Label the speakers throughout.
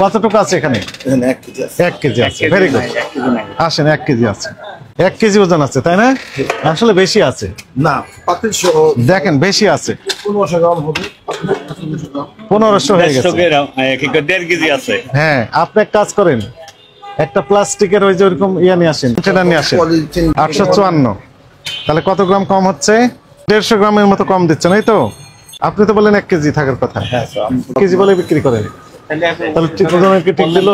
Speaker 1: কতটুকু আছে এখানে?
Speaker 2: 1 কেজি আছে।
Speaker 1: 1 কেজি আছে, ভেরি গুড। আসেন, 1 কেজি আছে, 1 কেজি ওজন আছে, তাই না? আসলে বেশি আছে
Speaker 2: না, পাতিল সহ
Speaker 1: দেখেন, বেশি আছে,
Speaker 2: 1500 গ্রাম হবে।
Speaker 1: 1500 হয়ে গেছে।
Speaker 3: 1.5 কেজি আছে।
Speaker 1: হ্যাঁ, আপনি এক কাজ করেন, একটা প্লাস্টিকের ওই যে ওরকম ইয়া নিয়ে আসেন, কন্টেনার নিয়ে আসেন। 854, তাহলে কত গ্রাম কম হচ্ছে? 150 গ্রামের মতো কম দিচ্ছেন, এই তো? আপনি তো বললেন 1 কেজি থাকার কথা।
Speaker 2: হ্যাঁ স্যার,
Speaker 1: 1 কেজি বলে বিক্রি করেন, তাহলে ঠিক ওজনকে ঠিক দিল।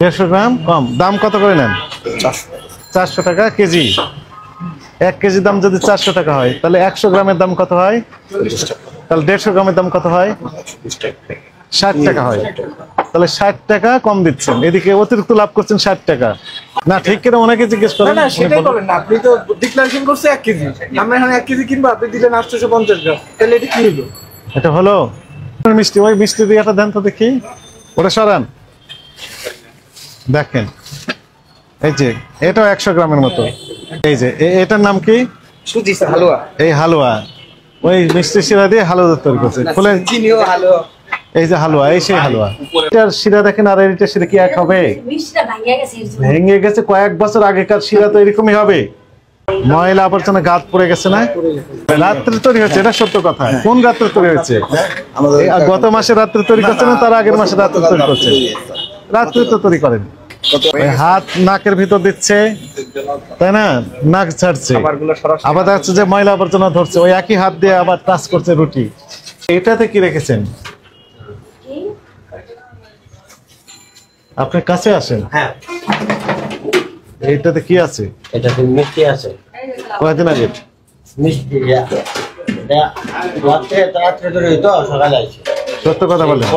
Speaker 1: 150 গ্রাম কম। দাম কত করে নেন? 400 টাকা কেজি। 1 কেজি দাম যদি 400 টাকা হয়, তাহলে 100 গ্রামের দাম কত হয়? তাহলে 150 গ্রামের দাম কত হয়? 60 টাকা হয়। তাহলে 60 টাকা কম দিচ্ছেন, এদিকে অতিরিক্ত লাভ করছেন 60 টাকা। না ঠিক কিনা ওনাকে জিজ্ঞেস করেন।
Speaker 4: না সেটাই করেন না, আপনি তো ডিক্লারেশন করছে 1 কেজি, আমরা এখানে 1 কেজি কিনবো, আপনি দিলেন 850 গ্রাম, তাহলে এটা কি হলো?
Speaker 1: এটা হলো মিষ্টি। ওই মিষ্টি দিয়ে একটা দেন তো দেখি, ওটা সরান। দেখেন, এই যে এটাও 100 গ্রামের মতো। এই যে এটার নাম কি?
Speaker 4: সুজি স্যার, হালুয়া।
Speaker 1: এই হালুয়া, ওই মিষ্টি শিরা দিয়ে হালুয়া তৈরি করছে। ফুলে
Speaker 4: চিনিও হালুয়া।
Speaker 1: এই যে হালুয়া, এই সেই হালুয়া। এটার শিরা দেখেন আর এটার শিরা কি এক হবে? ভেঙে গেছে, কয়েক বছর আগেকার শিরা তো এরকমই হবে। ময়লা আবর্জনা গাত পড়ে গেছে না? রাত্রে তৈরি হচ্ছে, এটা সত্য কথা। কোন রাত্রে তৈরি হচ্ছে? গত মাসে রাত্রে তৈরি করছে না তার আগের মাসে রাত্রে তৈরি করছে? রাত্রে তো তৈরি করেন। হাত নাকের ভিতর দিচ্ছে, তাই না? নাক ছাড়ছে, আবার হচ্ছে যে ময়লা আবর্জনা ধরছে, ওই একই হাত দিয়ে আবার টাচ করছে রুটি। এটাতে কি রেখেছেন? আপনার কাছে আসেন।
Speaker 5: হ্যাঁ,
Speaker 1: এইটাতে কি আছে?
Speaker 5: এটাতে মিষ্টি আছে।
Speaker 1: কয়দিন আগে?
Speaker 5: মিষ্টি রাত্রে ধরে তো সকালে আছে।
Speaker 1: সত্য কথা বলেন,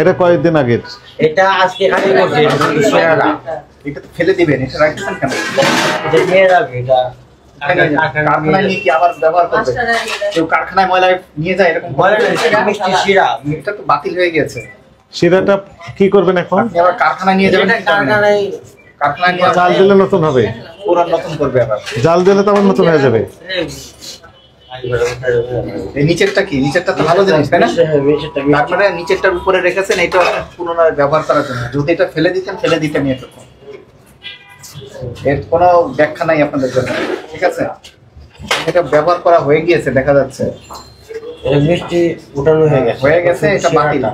Speaker 1: এটা কয়েকদিন আগের।
Speaker 5: এটা আজকে খালি করছে,
Speaker 2: এটা তো ফেলে দিবেন, এটা রাখছেন কেন?
Speaker 5: এটা নিয়ে যাবে, এটা
Speaker 2: কারখানায় নিয়ে কি আবার ব্যবহার করবে? কেউ কারখানায় ময়লা নিয়ে যায় এরকম?
Speaker 5: মিষ্টি শিরা,
Speaker 2: এটা তো বাতিল হয়ে গেছে।
Speaker 1: শিরাটা কি করবেন এখন?
Speaker 2: আপনি আবার কারখানায় নিয়ে যাবেন?
Speaker 5: কারখানায়
Speaker 2: কারখানায় নিয়ে
Speaker 1: জাল দিলে নতুন হবে,
Speaker 2: পুরান নতুন করবে আবার।
Speaker 1: জাল দিলে তো আবার নতুন হয়ে যাবে।
Speaker 2: এই নিচেরটা কি? নিচেরটা তো ভালো জিনিস, তাই না? তারপরে নিচেরটার উপরে রেখেছেন, এটা পুনরায় ব্যবহার করার জন্য। যদি এটা ফেলে দিতেন, ফেলে দিতেন এরকম। এর কোনো ব্যাখ্যা নাই আপনাদের জন্য, ঠিক আছে? এটা ব্যবহার করা হয়ে গিয়েছে, দেখা যাচ্ছে
Speaker 5: মিষ্টি উঠানো
Speaker 2: হয়ে গেছে, এটা বাতিল।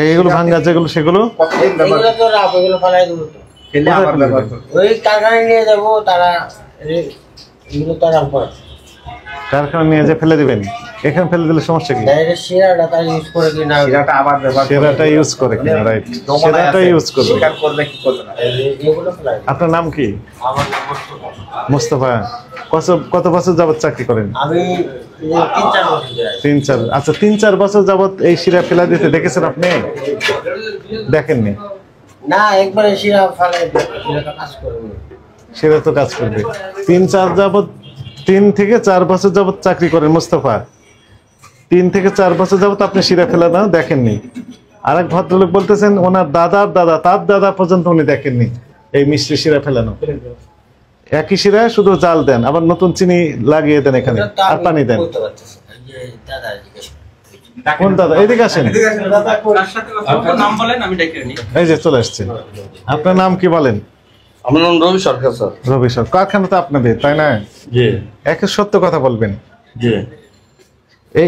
Speaker 1: এইগুলো ভাঙ্গা যেগুলো সেগুলো
Speaker 2: কতদিন ব্যবহার ফেলে আবার ব্যবহার করবে?
Speaker 5: ওই কারখানায় নিয়ে যাবো, তারা এগুলো তো আরাম করে।
Speaker 1: কারখানা নিয়ে যে ফেলে দিবেন, এখানে ফেলে দিলে সমস্যা কি?
Speaker 5: শিরাটা তারা ইউজ করে কিনা,
Speaker 2: শিরাটা আবার ব্যবহার করবে।
Speaker 1: সেরাটা ইউজ করে কিনা, রাইট, সেরাটা ইউজ করবে।
Speaker 2: স্বীকার করবে কি করবে না?
Speaker 5: এগুলো ফেলাই।
Speaker 1: আপনার নাম কি?
Speaker 5: আমার নাম মোস্তফা।
Speaker 1: মোস্তফা। কত বছর যাবত চাকরি করেন?
Speaker 5: আমি 3-4 বছর যাই।
Speaker 1: 3-4। আচ্ছা, 3-4 বছর যাবত এই শিরা ফেলা দিতে দেখেছেন আপনি? দেখেননি?
Speaker 5: না, একবারে শিরা ফেলাই শিরাটা কাজ করবে।
Speaker 1: সেটা তো কাজ করবে। 3 থেকে 4 বছর যাবত চাকরি করেন মোস্তফা। 3 থেকে 4 বছর যাবত আপনি শিরা ফেলানো দেখেননি। আরেক ভদ্রলোক বলতেছেন ওনার দাদার দাদা, তার দাদা পর্যন্ত উনি দেখেননি এই মিষ্টি শিরা ফেলানো। একই শিরা, শুধু জাল দেন, আবার নতুন চিনি লাগিয়ে দেন এখানে, আর পানি দেন। কোন দাদা? এইদিকে আসেন।
Speaker 4: নাম বলেন, আমি ডেকে নিই।
Speaker 1: এই যে চলে আসছে। আপনার নাম কি বলেন?
Speaker 3: আমার নাম রবি সরকার স্যার।
Speaker 1: রবি সরকার। কারখানা তো আপনাদের, তাই না?
Speaker 3: জি
Speaker 1: একে সত্য কথা বলবেন।
Speaker 3: জি।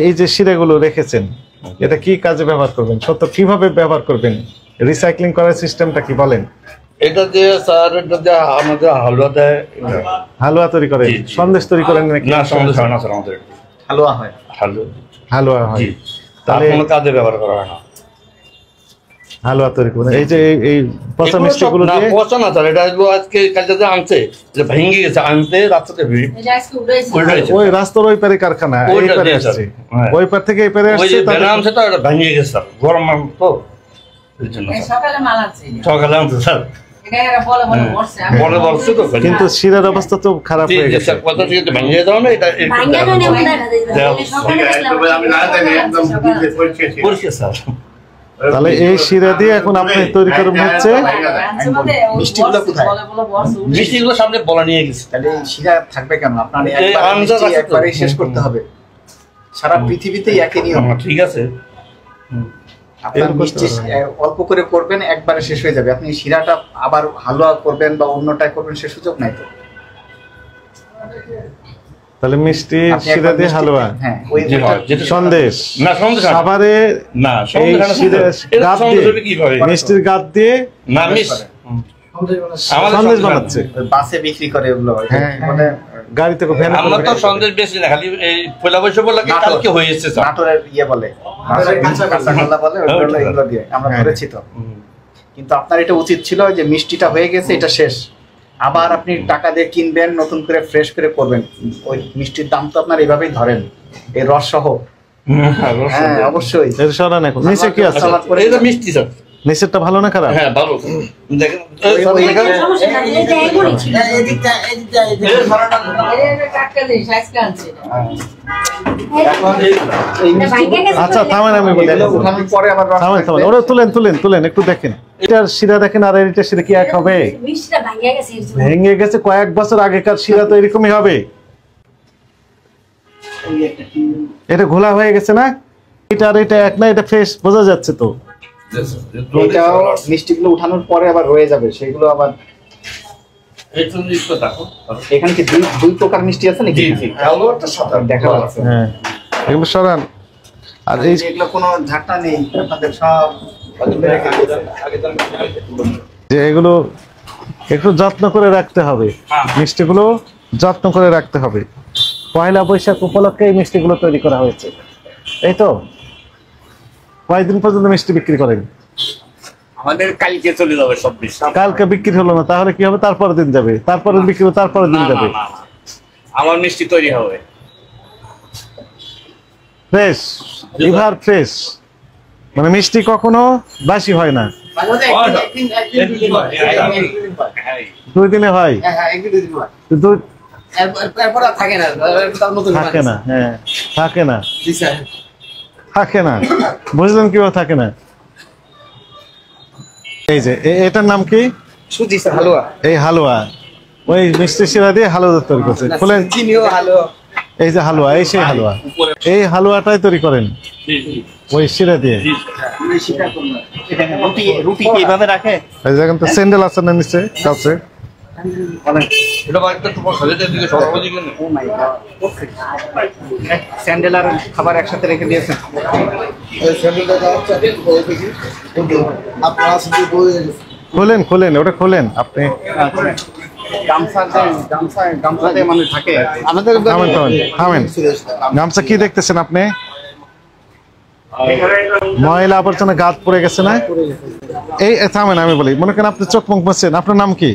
Speaker 1: এই যে শিরাগুলো রেখেছেন, এটা কি কাজে ব্যবহার করবেন? সত্য কিভাবে ব্যবহার করবেন? রিসাইক্লিং করার সিস্টেমটা কি বলেন?
Speaker 3: এটা দিয়ে স্যার, এটা দিয়ে আমাদের হালুয়া দেয়।
Speaker 1: হালুয়া তৈরি করেন? সন্দেশ তৈরি করেন নাকি?
Speaker 3: না, সন্দেশ হয় না স্যার আমাদের।
Speaker 2: হালুয়া হয়।
Speaker 1: হালুয়া হয়।
Speaker 3: তাহলে কোনো কাজে ব্যবহার করা হয় না।
Speaker 1: হালুয়া তৈরি করেন এই যে এই পচা মিষ্টিগুলো দিয়ে?
Speaker 3: না, পচা না স্যার, এটা আজকে কালকে আনছে, যে ভেঙে গেছে, আনতে রাস্তাতে
Speaker 1: ওই রাস্তার ওই পারে কারখানা, এই পারে আসছে, ওই পার থেকে এই পারে আসছে,
Speaker 3: তাহলে আনছে তো এটা ভেঙে গেছে স্যার, গরম মাল তো এই জন্য সকালে আনছে স্যার।
Speaker 1: কিন্তু শিরার অবস্থা তো খারাপ হয়ে গেছে।
Speaker 3: কথা ঠিক আছে, ভেঙে যাও না, এটা পরিষ্কার স্যার।
Speaker 1: তাহলে এই শিরা দিয়ে এখন আপনি তৈরি করবেন হচ্ছে
Speaker 2: মিষ্টিগুলো কোথায়?
Speaker 3: মিষ্টিগুলো সামনে বলা নিয়ে গেছে।
Speaker 2: তাহলে শিরা থাকবে কেন? আপনার একবারে শেষ করতে হবে। সারা পৃথিবীতেই একই নিয়ম।
Speaker 3: ঠিক আছে।
Speaker 2: আপনার মিষ্টি অল্প করে করবেন, একবারে শেষ হয়ে যাবে। আপনি শিরাটা আবার হালুয়া করবেন বা অন্যটাই করবেন, সে সুযোগ নাই তো।
Speaker 1: তাহলে মিষ্টি শিরা দিয়ে হালুয়া,
Speaker 2: হ্যাঁ, ওই
Speaker 1: সন্দেশ
Speaker 3: না সন্দেশ
Speaker 1: খাবারে
Speaker 3: না
Speaker 1: এই শিরা গাদ দিয়ে
Speaker 3: কিভাবে
Speaker 1: মিষ্টির গাদ দিয়ে
Speaker 3: না মিস
Speaker 1: সন্দেশ বানাচ্ছে।
Speaker 2: বাসে বিক্রি করে ওগুলো,
Speaker 1: হ্যাঁ,
Speaker 2: মানে
Speaker 1: গাড়িতে ভ্যানে
Speaker 3: আমরা তো সন্দেশ বেশি না, খালি এই পয়লা বৈশাখ বলে কালকে হয়ে এসেছে স্যার।
Speaker 2: নাটোরের ইয়ে বলে, কাঁচা কলা বলে, ওগুলো এগুলো দিয়ে আমরা করেছি তো। কিন্তু আপনার এটা উচিত ছিল যে মিষ্টিটা হয়ে গেছে, এটা শেষ, আবার আপনি টাকা দিয়ে কিনবেন, নতুন করে ফ্রেশ করে করবেন। ওই মিষ্টির দাম তো আপনার এইভাবেই ধরেন, এই রস সহ। হ্যাঁ অবশ্যই।
Speaker 1: এর সরান এখন নিচে কি আছে?
Speaker 3: এটা মিষ্টি স্যার,
Speaker 1: নিচেরটা ভালো না খারাপ?
Speaker 3: হ্যাঁ ভালো দেখেন।
Speaker 1: আচ্ছা থামেন, আমি বলি
Speaker 2: পরে আবার রস
Speaker 1: থামেন থামেন, ওরা তুলেন একটু দেখেন। এটার শিরা দেখেন আর এটার শিরা কি এক হবে? ভেঙে গেছে, কয়েক বছর আগেকার শিরা তো এরকমই হবে। এটা ঘোলা হয়ে গেছে না? এটা আর এটা এক না, এটা ফ্রেশ বোঝা যাচ্ছে তো।
Speaker 2: এটাও মিষ্টিগুলো উঠানোর পরে আবার রয়ে যাবে, সেগুলো আবার এখানে কি দুই প্রকার মিষ্টি আছে নাকি? দেখা যাচ্ছে।
Speaker 1: হ্যাঁ এগুলো সরান। আর এই
Speaker 2: এগুলো কোনো ঝাঁটা নেই, আপনাদের সব
Speaker 1: যে এগুলো একটু যত্ন করে রাখতে হবে, মিষ্টিগুলো যত্ন করে রাখতে হবে। পয়লা বৈশাখ উপলক্ষে এই মিষ্টিগুলো তৈরি করা হয়েছে, এই তো। কয়দিন পর্যন্ত মিষ্টি বিক্রি করেন?
Speaker 3: আমাদের কালকে চলে যাবে সব মিষ্টি।
Speaker 1: কালকে বিক্রি হলো না, তাহলে কি হবে? তারপরের দিন যাবে, তারপরের বিক্রি হবে, তারপরের দিন যাবে।
Speaker 3: আমার মিষ্টি তৈরি হবে
Speaker 1: ফ্রেশ, লিভার ফ্রেশ, মানে মিষ্টি কখনো বাসি হয় না। 2 দিনে হয়, কিন্তু থাকে না। হ্যাঁ থাকে না, থাকে না। বুঝলেন কিভাবে থাকে না? এই যে এটার নাম কি?
Speaker 2: সুজি হালুয়া।
Speaker 1: এই হালুয়া ওই মিষ্টি শিরা দিয়ে হালুয়া তৈরি করছে। খুলেন, এই যে হালুয়া, এই সেই হালুয়া, এই হালুয়াটাই তৈরি করেন ওই শিরা দিয়ে।
Speaker 2: রুটি কি এইভাবে রাখে?
Speaker 1: এই যে তো স্যান্ডেল আছে না নিচে কাছে?
Speaker 2: স্যান্ডেল আর খাবার একসাথে রেখে দিয়েছেন।
Speaker 1: খোলেন ওটা খোলেন আপনি।
Speaker 2: গামছাতে মানে থাকে আমাদের।
Speaker 1: থামেন, গামছা কি দেখতেছেন আপনি? ময়লা আবর্জনা গাদ পড়ে গেছে না? এই থামেন, আমি বলি, মনে করেন আপনি চোখ মুখ মুছছেন, আপনার নাম কি?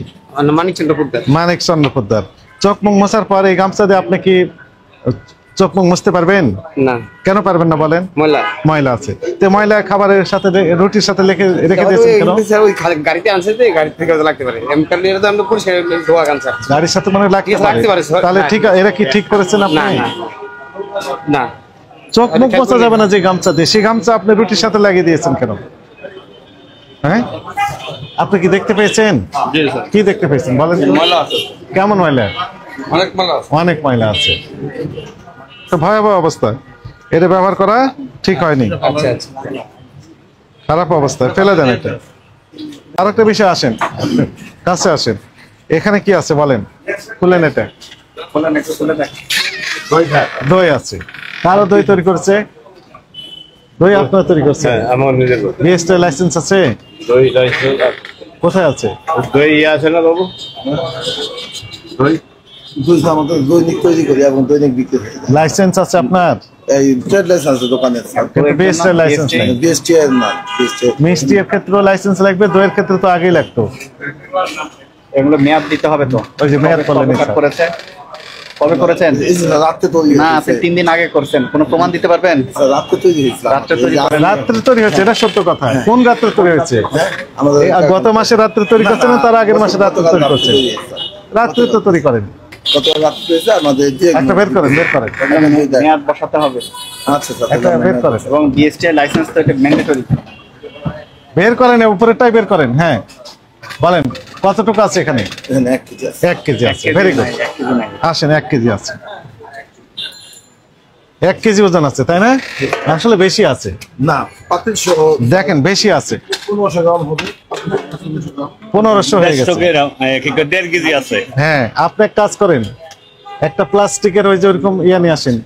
Speaker 1: মানিক চন্দ্র পোদ্দার। চোখ মুখ মোছার পরে এই গামছা দিয়ে আপনি কি চোখ মুখ মুছতে পারবেন?
Speaker 5: না।
Speaker 1: কেন পারবেন না বলেন? ময়লা আছে। তো ময়লা খাবারের সাথে, রুটির সাথে রেখে দিয়েছেন কেন?
Speaker 5: গাড়িতে আনছে, গাড়ি থেকে লাগতে পারে,
Speaker 1: গাড়ির সাথে মানে লাগতে পারে। তাহলে ঠিক, এরা কি ঠিক করেছেন আপনি?
Speaker 5: না,
Speaker 1: চোখ মুখ মোছা যাবে না যে গামছা দিয়ে, সেই গামছা আপনি রুটির সাথে লাগিয়ে দিয়েছেন কেন? হ্যাঁ, আপনি কি দেখতে পেয়েছেন? কি দেখতে পেয়েছেন বলেন? কেমন ময়লা? অনেক ময়লা আছে, তো ভয়াবহ অবস্থা। এটা ব্যবহার করা ঠিক হয়নি, খারাপ অবস্থা, ফেলে দেন এটা। আর একটা বিষয়, আসেন কাছে আসেন, এখানে কি আছে বলেন? খুলেন এটা, দই আছে। কারো দই তৈরি করছে? দই আপনার তৈরি করছে?
Speaker 3: আমার নিজের
Speaker 1: বিএসটি লাইসেন্স আছে?
Speaker 3: দই লাইসেন্স
Speaker 1: কোথায় আছে?
Speaker 3: দই আছে না বাবু? দই
Speaker 6: আমাদের দৈনিক তৈরি করি এবং দৈনিক বিক্রি করি।
Speaker 1: লাইসেন্স আছে আপনার?
Speaker 6: এই ট্রেড লাইসেন্স আছে দোকানে,
Speaker 1: বিএসটি লাইসেন্স নাই।
Speaker 6: বিএসটি এর না, বিএসটি
Speaker 1: মিষ্টি এর ক্ষেত্রে লাইসেন্স লাগবে, দইয়ের ক্ষেত্রে তো আগেই লাগতো।
Speaker 2: এগুলো মেয়াদ দিতে হবে তো।
Speaker 1: ওই যে মেয়াদ
Speaker 2: করেছে, কবে করেছেন?
Speaker 6: রাতে তৈরি
Speaker 2: না, আপনি 3 দিন আগে করছেন, কোনো প্রমাণ দিতে পারবেন?
Speaker 6: রাতে তৈরি হয়েছে।
Speaker 1: রাত্রে তৈরি হয়েছে, এটা সত্য কথা। কোন রাত্রে তৈরি হয়েছে? গত মাসে রাত্রে তৈরি করছেন না তার আগের মাসে রাত্রে তৈরি করছেন? রাত্রে তো তৈরি করেন।
Speaker 6: কত রাতে হয়েছে আমাদের?
Speaker 1: একটা বের করেন।
Speaker 2: মেয়াদ বসাতে হবে।
Speaker 6: আচ্ছা স্যার,
Speaker 1: একটা বের করেন
Speaker 2: এবং বিএসটি লাইসেন্স তো এটা ম্যান্ডেটরি।
Speaker 1: বের করেন, উপরেরটাই বের করেন। হ্যাঁ বলেন কতটুকু আছে এখানে?
Speaker 6: 1 কেজি আছে।
Speaker 1: 1 কেজি আছে, ভেরি গুড। আসেন, 1 কেজি আছে। 1 কেজি ওজন আছে তাই না? আসলে বেশি আছে,
Speaker 6: না পাতিল সহ
Speaker 1: দেখেন বেশি আছে,
Speaker 6: 1500 গ্রাম হবে।
Speaker 1: 1500 হয়ে গেছে।
Speaker 3: 1.5 কেজি আছে।
Speaker 1: হ্যাঁ, আপনি এক কাজ করেন, একটা প্লাস্টিকের ওই যে ওরকম ইয়া নিয়ে আসেন,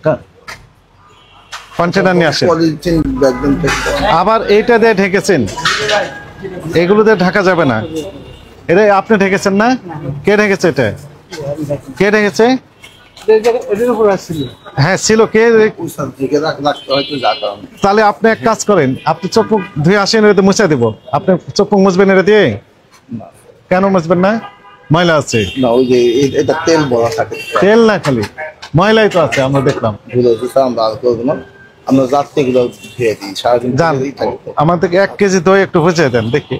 Speaker 1: কন্টেনার নিয়ে আসেন।
Speaker 6: পলিথিন ব্যাগ দেন।
Speaker 1: আবার এইটা দিয়ে ঢেকেছেন, এগুলো দিয়ে ঢাকা যাবে না। এটা আপনি ঢেকেছেন না? কে ঢেকেছে এটা? কে ঢেকেছে?
Speaker 4: এটার উপর আসছিল।
Speaker 1: হ্যাঁ ছিল, কে?
Speaker 6: ওই সাল থেকে রাখতে হয়তো যা কারণ।
Speaker 1: তাহলে আপনি এক কাজ করেন, আপনি চোখ মুখ ধুয়ে আসেন, এটা মুছে দেব। আপনি চোখ মুখ মুছবেন এটা দিয়ে? কেন মুছবেন না? ময়লা আছে।
Speaker 6: না ওই যে এটা তেল বলা থাকে।
Speaker 1: তেল না, খালি ময়লাই তো আছে, আমরা দেখলাম।
Speaker 6: ধুলে দিতে আমরা আর করবো না। আমরা রাত্রেগুলো ধুয়ে দিই, সারাদিন
Speaker 1: যান,
Speaker 6: ধুয়েই থাকবো।
Speaker 1: আমাদেরকে 1 কেজি দই একটু বুঝিয়ে দেন দেখি।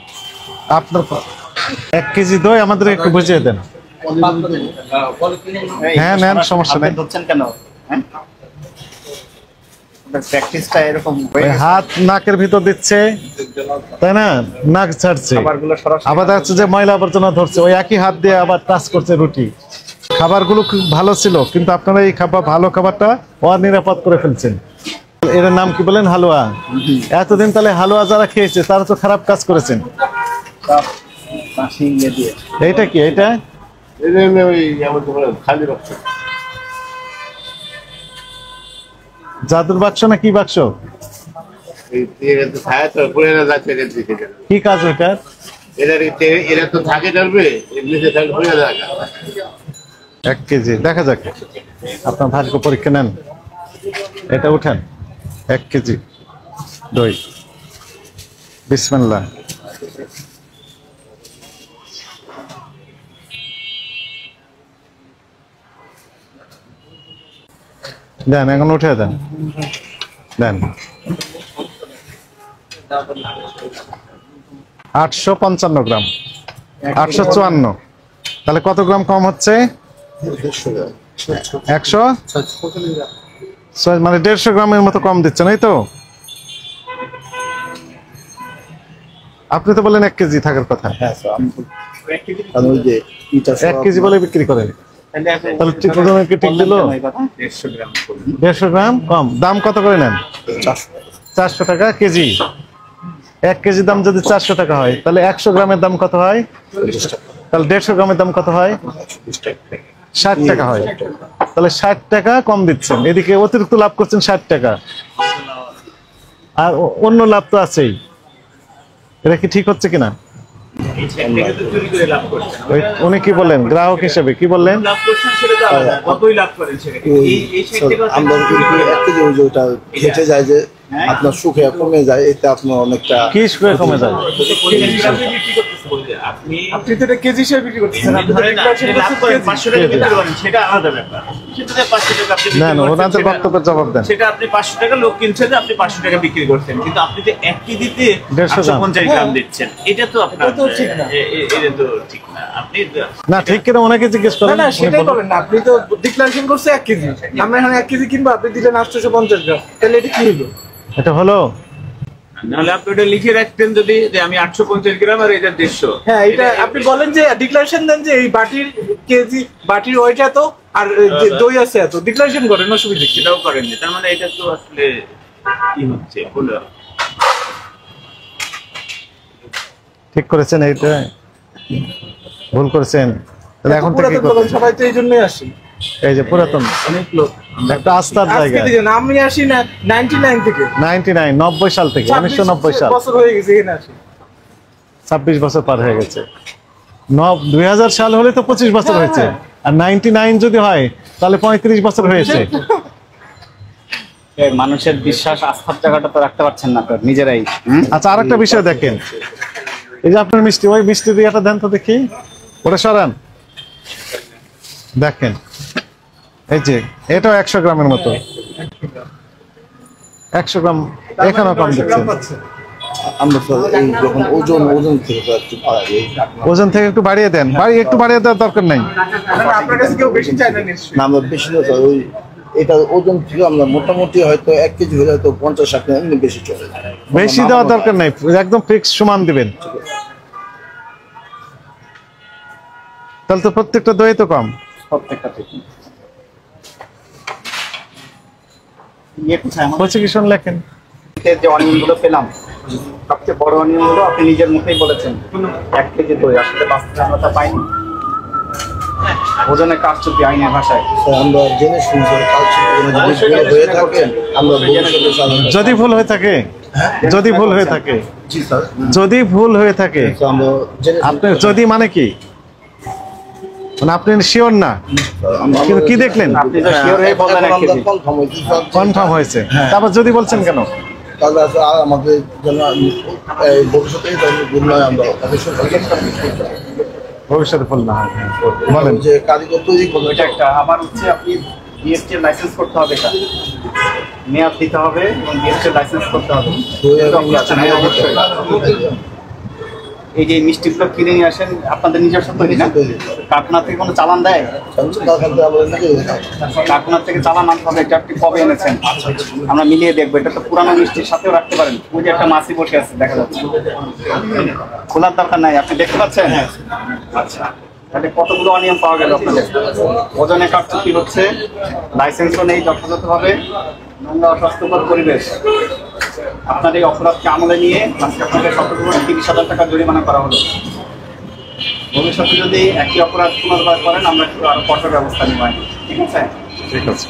Speaker 1: আপনার 1 কেজি দই আমাদের একটু বুঝিয়ে দেন। হ্যাঁ নেন, সমস্যা নেই।
Speaker 2: ধরছেন কেন? হ্যাঁ, প্র্যাকটিসটা এরকম
Speaker 1: ওই হাত নাকের ভিতর দিচ্ছে তাই না, নাক ছাড়ছে,
Speaker 2: খাবারগুলো সরাসরি
Speaker 1: আবার হচ্ছে যে ময়লা আবর্জনা ধরছে, ওই একই হাত দিয়ে আবার টাচ করছে রুটি। খাবারগুলো খুব ভালো ছিল, কিন্তু আপনারা এই ভালো খাবারটা অনিরাপদ করে ফেলছেন। এর নাম কি বলেন? হালুয়া। এতদিন তাহলে হালুয়া যারা খেয়েছে তারা তো খারাপ কাজ করেছেন।
Speaker 2: বাঁশি ইয়ে দিয়ে
Speaker 1: এইটা কি? এইটা জাদুর বাক্স না কি বাক্স? কি কাজ ওইটার?
Speaker 7: এরা তো থাকে চলবে, এমনিতে থাকে হয়ে যাবে।
Speaker 1: 1 কেজি দেখা যাক, আপনার ভাগ্য পরীক্ষা নেন। এটা উঠেন, 1 কেজি দই। বিসমিল্লাহ। দেন, এখন উঠে দেন, দেন। 855 গ্রাম, 854। তাহলে কত গ্রাম কম হচ্ছে? 100, মানে 150 গ্রামের মতো কম দিচ্ছেন, এই তো? আপনি তো বলেন 1 কেজি থাকার কথা।
Speaker 6: হ্যাঁ স্যার, আর ওই যে ইটা
Speaker 1: 1 কেজি বলে বিক্রি করেন, তাহলে ঠিক ওজনের কি ঠিক দিল?
Speaker 2: 150 গ্রাম
Speaker 1: 150 গ্রাম কম। দাম কত করে নেন? 400 টাকা কেজি। 1 কেজি দাম যদি 400 টাকা হয়, তাহলে 100 গ্রামের দাম কত হয়? তাহলে 150 গ্রামের দাম কত হয়? 60 টাকা হয়। তাহলে 60 টাকা কম দিচ্ছেন, এদিকে অতিরিক্ত লাভ করছেন 60 টাকা, আর অন্য লাভ তো আছেই। এটা কি ঠিক হচ্ছে কিনা? উনি কি বললেন গ্রাহক হিসেবে? কি বললেন?
Speaker 6: আমরা কিন্তু 1 কেজি ওই যে ওটা খেটে যায় যে আপনার সুখে কমে যায়, এতে আপনার অনেকটা
Speaker 1: কি সুখে কমে যায়?
Speaker 4: আপনি তো এটা কেজি হিসেবে বিক্রি করতেছেন, আপনি তো declaration করছেন 500 টাকা বিক্রি করেন, সেটা আলাদা ব্যাপার। সেটা 500 টাকা আপনি
Speaker 1: না না, ওনাদের বক্তব্যের জবাব দেন।
Speaker 4: সেটা আপনি 500 টাকা লোক কিনছে যে আপনি 500 টাকা বিক্রি করছেন, কিন্তু আপনি যে 1 কেজিতে 850 গ্রাম দিচ্ছেন, এটা তো আপনার এটা তো ঠিক না। এটা তো ঠিক না। আপনি
Speaker 1: না ঠিক কিনা ওনাকে জিজ্ঞেস
Speaker 4: না
Speaker 1: করেন।
Speaker 4: না, সেটাই করেন না। আপনি তো ডিক্লারেশন করছে 1 কেজি, আমরা এখানে 1 কেজি কিনবো, আপনি দিলেন 850 গ্রাম, তাহলে এটা কি হলো?
Speaker 1: এটা হলো
Speaker 4: নাহলে আপনি ওটা লিখে রাখতেন যদি, যে আমি 850 গ্রাম আর এটা 150। হ্যাঁ, এটা আপনি বলেন যে ডিক্লারেশন দেন যে এই বাটির কেজি, বাটির ওয়েট এত, আর দই আছে এত, ডিক্লারেশন করেন, অসুবিধা কি? সেটাও করেননি, তার মানে এটা তো আসলে কি হচ্ছে? বলে
Speaker 1: ঠিক করেছেন, এইটা ভুল করেছেন। তাহলে এখন থেকে কি করবেন?
Speaker 4: সবাই তো এই জন্যই আসি,
Speaker 1: এই যে পুরাতন
Speaker 4: অনেক লোক
Speaker 1: একটা আস্থার
Speaker 4: আজকে
Speaker 1: জায়গা।
Speaker 4: দিন আমি আসি না 99 থেকে,
Speaker 1: 99 90 সাল থেকে, 1990 সাল,
Speaker 4: বছর হয়ে গেছে এখানে আসি।
Speaker 1: 26 বছর পার হয়ে গেছে। 2000 সাল হলে তো 25 বছর হয়েছে, আর 99 যদি হয় তাহলে 35 বছর হয়েছে।
Speaker 2: মানুষের বিশ্বাস আস্থার জায়গাটা তো রাখতে পারছেন না আপনারা নিজেরাই।
Speaker 1: আচ্ছা, আরেকটা বিষয় দেখেন, এই যে আপনার মিষ্টি, ওই মিষ্টি দিয়াটা দেন তো দেখি, ওটা সরান। দেখেন এই যে এটাও 100 গ্রামের মতো, 100 গ্রাম এখানেও কম দিচ্ছেন।
Speaker 6: আমরা তো এই যখন ওজন থেকে তো একটু বাড়াই,
Speaker 1: ওজন থেকে একটু বাড়িয়ে দেন, একটু বাড়িয়ে দেওয়ার দরকার নাই।
Speaker 4: আপনার কাছে কেউ বেশি চায় না নিশ্চয়ই।
Speaker 6: না আমরা বেশি না স্যার, ওই এটা ওজন থেকে আমরা মোটামুটি হয়তো 1 কেজি হলে হয়তো 50-60 গ্রাম এমনি বেশি চলে।
Speaker 1: বেশি দেওয়ার দরকার নাই, একদম ফিক্স সমান দিবেন, তাহলে তো প্রত্যেকটা দই তো কম।
Speaker 2: প্রত্যেকটা থেকে ইয়ে কোথায় আমার
Speaker 1: প্রসিকিউশন লেখেন।
Speaker 2: যে অনিয়মগুলো পেলাম, সবচেয়ে বড় অনিয়মগুলো আপনি নিজের মুখেই বলেছেন 1 কেজি দই, আসলে বাস্তবে আমরা তা পাইনি। ওজনে কারচুপি আইনের ভাষায়।
Speaker 6: আমরা জেনে শুনছি হয়ে থাকে আমরা ভবিষ্যতে সাধারণ
Speaker 1: যদি ভুল হয়ে থাকে, যদি ভুল হয়ে থাকে,
Speaker 6: জি স্যার
Speaker 1: যদি ভুল হয়ে থাকে,
Speaker 6: আমরা জেনে
Speaker 1: আপনি যদি মানে কি, মানে আপনি শিওর না, কিন্তু কি দেখলেন?
Speaker 2: আপনি তো শিওর হয়ে বললেন 1 কেজি।
Speaker 1: কনফার্ম হয়েছে, তারপর যদি বলছেন কেন?
Speaker 6: তাহলে আর আমাদের যেন ভবিষ্যতে ভুল নয়, আমরা অবশ্যই
Speaker 1: ভবিষ্যতে ভুল না হয়। বলেন।
Speaker 6: যে কারিগর তৈরি করবো
Speaker 2: এটা একটা আবার হচ্ছে আপনি বিএসটি এর লাইসেন্স করতে হবে, এটা মেয়াদ দিতে হবে এবং বিএসটি এর লাইসেন্স করতে হবে। অবশ্যই এই যে মিষ্টিগুলো কিনে নিয়ে আসেন আপনাদের নিজস্ব তৈরি না? কারখানা থেকে কোনো চালান দেয়? কারখানা থেকে চালান আনতে হবে, এটা আপনি কবে এনেছেন আমরা মিলিয়ে দেখবো। এটা তো পুরানো মিষ্টির সাথেও রাখতে পারেন। ওই যে একটা মাছি বসে আছে দেখা যাচ্ছে, খোলার দরকার নাই, আপনি দেখতে পাচ্ছেন? আচ্ছা, তাহলে কতগুলো অনিয়ম পাওয়া গেল আপনাদের? ওজনে কারচুপি হচ্ছে, লাইসেন্সও নেই যথাযথভাবে, নোংরা অস্বাস্থ্যকর পরিবেশ। আপনার এই অপরাধকে আমলে নিয়ে আজকে আপনাকে 30,000 টাকা জরিমানা করা হলো। ভবিষ্যতে যদি একই অপরাধ পুনর্বার করেন আমরা একটু আরো কঠোর ব্যবস্থা নেব। ঠিক আছে?
Speaker 1: ঠিক আছে।